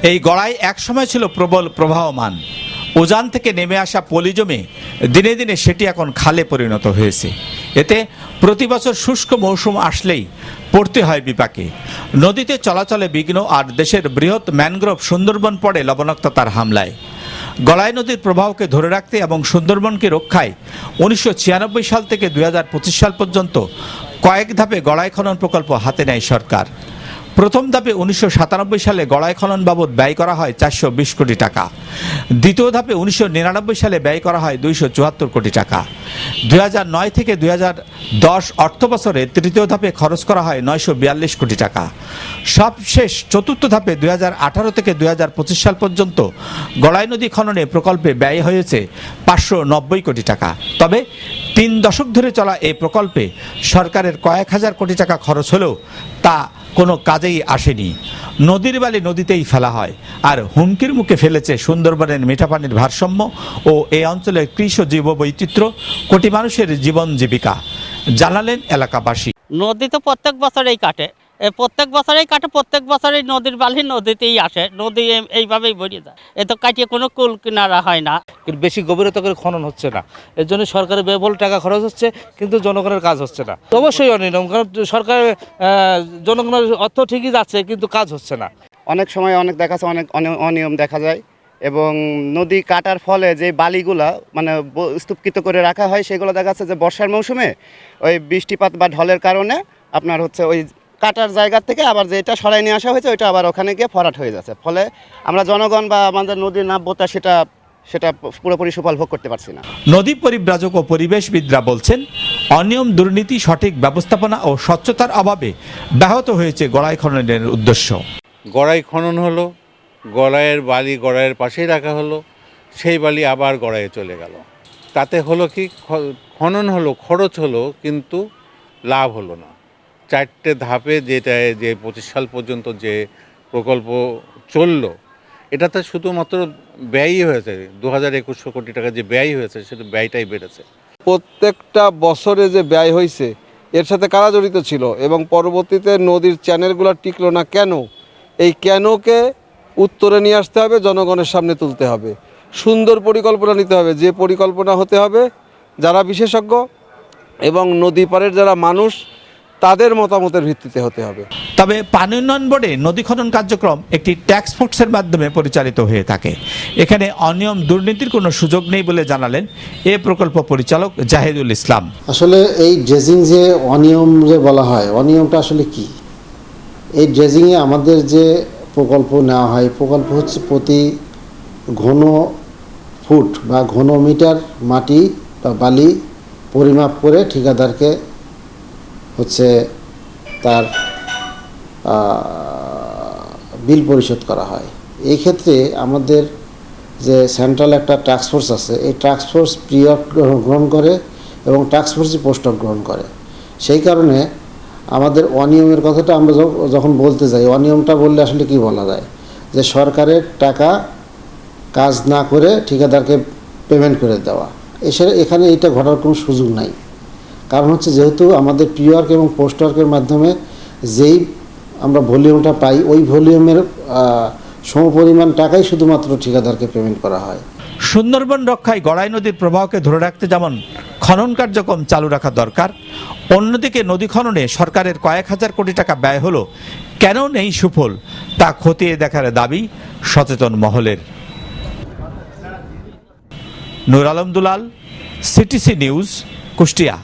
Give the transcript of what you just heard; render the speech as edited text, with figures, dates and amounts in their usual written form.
এই গড়াই একসময় ছিল প্রবল প্রবাহমান। উজান থেকে নেমে আসা পলি জমে দিনে দিনে সেটি এখন খালে পরিণত হয়েছে। এতে প্রতি বছর শুষ্ক মৌসুম আসলেই পড়তে হয় বিপাকে। নদীতে চলাচলে বিঘ্ন আর দেশের বৃহৎ ম্যানগ্রোভ সুন্দরবন পড়ে লবণাক্ততার হামলায়। গড়াই নদীর প্রবাহকে ধরে রাখতে এবং সুন্দরবনকে রক্ষায় 1996 সাল থেকে 2025 সাল পর্যন্ত কয়েক ধাপে গড়াই খনন প্রকল্প হাতে নেয় সরকার। প্রথম ধাপে 1997 সালে গড়াই খনন বাবদ ব্যয় করা হয় 420 কোটি টাকা। দ্বিতীয় ধাপে 1999 সালে ব্যয় করা হয় 274 কোটি টাকা। 2009 থেকে 2010 অর্থ বছরে তৃতীয় ধাপে খরচ করা হয় 942 কোটি টাকা। সবশেষ চতুর্থ ধাপে 2018 থেকে 2025 সাল পর্যন্ত গড়াই নদী খননে প্রকল্পে ব্যয় হয়েছে 590 কোটি টাকা। তবে 3 দশক ধরে চলা এই প্রকল্পে সরকারের কয়েক হাজার কোটি টাকা খরচ হলেও তা কোনো কাজেই আসেনি। নদীর বালি নদীতেই ফেলা হয়, আর হুমকির মুখে ফেলেছে সুন্দরবনের মিঠাপানির ভারসাম্য ও এই অঞ্চলের কৃষি জীববৈচিত্র্য, কোটি মানুষের জীবন জীবিকা, জানালেন এলাকাবাসী। নদী তো প্রত্যেক বছরেই কাটে, প্রত্যেক বছরেই নদীর বালি নদীতেই আসে, নদী এইভাবেই ভরে যায়। এ তো কাটিয়ে কোনো কুল কিনারা হয় না। বেশি গভীরতা করে খনন হচ্ছে না, এর জন্য সরকারের ব্যয়বহুল টাকা খরচ হচ্ছে, কিন্তু জনগণের কাজ হচ্ছে না। অবশ্যই অনিয়ম, কারণ সরকার জনগণের অর্থ ঠিকই যাচ্ছে, কিন্তু কাজ হচ্ছে না। অনেক সময় দেখা যাচ্ছে অনেক অনিয়ম দেখা যায়, এবং নদী কাটার ফলে যে বালিগুলা মানে স্তূপকৃত করে রাখা হয় সেগুলো দেখা যাচ্ছে যে বর্ষার মৌসুমে ওই বৃষ্টিপাত বা ঢলের কারণে আপনার হচ্ছে ওই কাটার জায়গা থেকে আবার যেটা সরাই নিয়ে আসা হয়েছে ওইটা আবার ওখানে গিয়ে ভরাট হয়ে যাচ্ছে। ফলে আমরা জনগণ বা আমাদের নদীর নাব্যতা সেটা পুরোপুরি সুফল ভোগ করতে পারছি না। নদী পরিব্রাজক ও পরিবেশবিদরা বলছেন, অনিয়ম, দুর্নীতি, সঠিক ব্যবস্থাপনা ও স্বচ্ছতার অভাবে ব্যাহত হয়েছে গড়াই খননের উদ্দেশ্য। গড়াই খনন হলো, গড়াইয়ের বালি গড়াইয়ের পাশেই রাখা হলো, সেই বালি আবার গড়াইয়ে চলে গেল। তাতে হলো কি, খনন হলো, খরচ হলো, কিন্তু লাভ হলো না। 4টে ধাপে যে 25 সাল পর্যন্ত যে প্রকল্প চললো, এটাতে শুধুমাত্র ব্যয়ই হয়েছে 2021 কোটি টাকা যে ব্যয় হয়েছে, সেটা ব্যয়টাই বেড়েছে। প্রত্যেকটা বছরে যে ব্যয় হয়েছে এর সাথে কারা জড়িত ছিল, এবং পরবর্তীতে নদীর চ্যানেলগুলো টিকলো না কেন, এই কেনকে উত্তরে নিয়ে আসতে হবে, জনগণের সামনে তুলতে হবে, সুন্দর পরিকল্পনা নিতে হবে। যে পরিকল্পনা হতে হবে যারা বিশেষজ্ঞ এবং নদী পাড়ের যারা মানুষ তাদের মতামতের ভিত্তিতে হতে হবে। তবে পানি উন্নয়ন বোর্ডে নদী খনন কার্যক্রম একটি ট্যাক্স ফোর্সের মাধ্যমে পরিচালিত হয়ে থাকে। এখানে অনিয়ম, দুর্নীতির কোনো সুযোগ নেই বলে জানালেন এ প্রকল্প পরিচালক জাহিদুল ইসলাম। আসলে এই ড্রেজিং যে অনিয়ম যে বলা হয়, অনিয়মটা আসলে কি? এই ড্রেজিংয়ে আমাদের যে প্রকল্প নেওয়া হয়, প্রকল্প হচ্ছে প্রতি ঘন ফুট বা ঘন মিটার মাটি বা বালি পরিমাপ করে ঠিকাদারকে হচ্ছে তার বিল পরিশোধ করা হয়। এই ক্ষেত্রে আমাদের যে সেন্ট্রাল একটা টাস্ক ফোর্স আছে, এই টাস্ক ফোর্স পিরিয়ড গ্রহণ করে এবং টাস্ক ফোর্সই পোস্ট গ্রহণ করে। সেই কারণে আমাদের অনিয়মের কথাটা আমরা যখন বলতে যাই, অনিয়মটা বললে আসলে কি বলা যায়, যে সরকারের টাকা কাজ না করে ঠিকাদারকে পেমেন্ট করে দেওয়া। এখানে এইটা ঘটার কোনো সুযোগ নাই। কারণ হচ্ছে যেহেতু আমাদের প্রি ওয়ার্ক এবং পোস্ট ওয়ার্কের মাধ্যমে যেই আমরা ভলিউমটা পাই, ওই ভলিউমের সমপরিমাণ টাকাই শুধুমাত্র ঠিকাদারকে পেমেন্ট করা হয়। সুন্দরবন রক্ষায় গড়াই নদীর প্রবাহকে ধরে রাখতে যেমন খনন কার্যক্রম চালু রাখা দরকার, অন্যদিকে নদী খননে সরকারের কয়েক হাজার কোটি টাকা ব্যয় হলো কেন নেই সুফল, তা খতিয়ে দেখার দাবি সচেতন মহলের। নূর আলম দুলাল, সিটিসি নিউজ, কুষ্টিয়া।